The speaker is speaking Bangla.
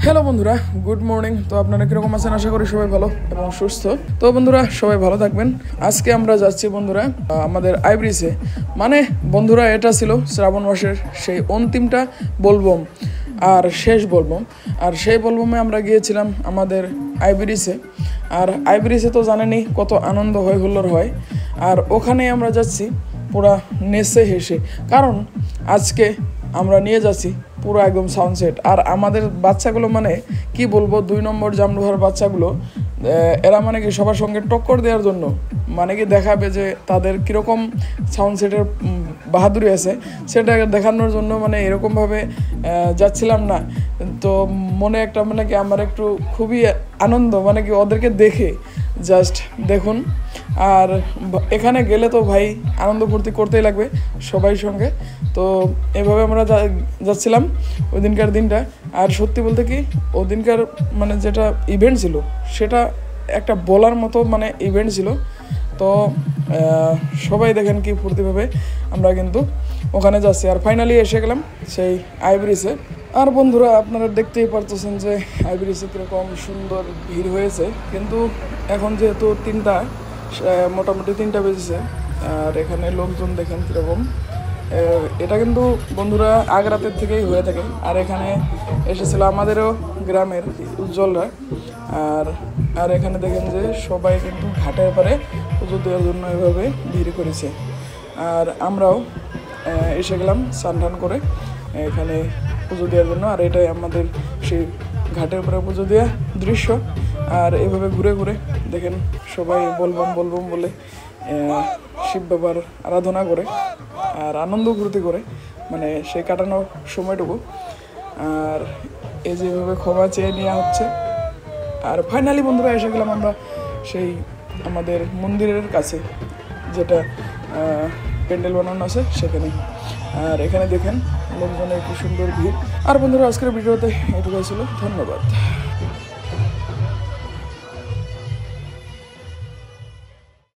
হ্যালো বন্ধুরা, গুড মর্নিং। তো আপনারা কীরকম আছেন? আশা করি সবাই ভালো এবং সুস্থ। তো বন্ধুরা সবাই ভালো থাকবেন। আজকে আমরা যাচ্ছি বন্ধুরা আমাদের আইব্রিসে। মানে বন্ধুরা এটা ছিল শ্রাবণ মাসের সেই অন্তিমটা বলবম আর শেষ বলবম। আর সেই বলবমে আমরা গিয়েছিলাম আমাদের আইব্রিসে। আর আইব্রিসে তো জানেনই কত আনন্দ হয়, হুল্লোড় হয়। আর ওখানে আমরা যাচ্ছি পুরা নেচে হেসে, কারণ আজকে আমরা নিয়ে যাচ্ছি পুরো একদম সাউন্ডসেট। আর আমাদের বাচ্চাগুলো মানে কি বলবো, 2 নম্বর জামরুহার বাচ্চাগুলো এরা মানে কি সবার সঙ্গে টক্কর দেওয়ার জন্য মানে কি দেখাবে যে তাদের কীরকম সাউন্ডসেটের বাহাদুরি আছে, সেটা দেখানোর জন্য মানে এরকমভাবে যাচ্ছিলাম না। তো মনে একটা মানে কি আমার একটু খুবই আনন্দ, মানে কি ওদেরকে দেখে জাস্ট দেখুন। আর এখানে গেলে তো ভাই আনন্দ ফুর্তি করতেই লাগবে সবাই সঙ্গে। তো এভাবে আমরা যাচ্ছিলাম ওই দিনকার দিনটা। আর সত্যি বলতে কি ওই দিনকার মানে যেটা ইভেন্ট ছিল সেটা একটা বলার মতো মানে ইভেন্ট ছিল। তো সবাই দেখেন কি ফুর্তিভাবে আমরা কিন্তু ওখানে যাচ্ছি। আর ফাইনালি এসে গেলাম সেই আইব্রিসে। আর বন্ধুরা আপনারা দেখতেই পারতেছেন যে আইব্রিসে কীরকম সুন্দর ভিড় হয়েছে। কিন্তু এখন যেহেতু মোটামুটি 3টা বেজেছে, আর এখানে লোকজন দেখেন কীরকম। এটা কিন্তু বন্ধুরা আগ রাতের থেকেই হয়ে থাকে। আর এখানে এসেছিল আমাদেরও গ্রামের উজ্জ্বলরা। আর এখানে দেখেন যে সবাই কিন্তু ঘাটের পারে পুজো দেওয়ার জন্য এভাবে ভিড় করেছে। আর আমরাও এসে গেলাম স্নান করে এখানে পুজো দেওয়ার জন্য। আর এটাই আমাদের সেই ঘাটের উপরে পুজো দেওয়া দৃশ্য। আর এভাবে ঘুরে ঘুরে দেখেন সবাই বলবম বলবম বলে শিব বাবার আরাধনা করে আর আনন্দ ফুর্তি করে মানে সেই কাটানোর সময়টুকু। আর এই যেভাবে ক্ষমা চেয়ে নেওয়া হচ্ছে। আর ফাইনালি বন্ধুরা এসে গেলাম আমরা সেই আমাদের মন্দিরের কাছে, যেটা প্যান্ডেল বানানো আছে সেখানে। আর এখানে দেখেন লোকজনের কি সুন্দর ভিড়। আর বন্ধুরা আজকের ভিডিওতে এটুকুই ছিল। ধন্যবাদ।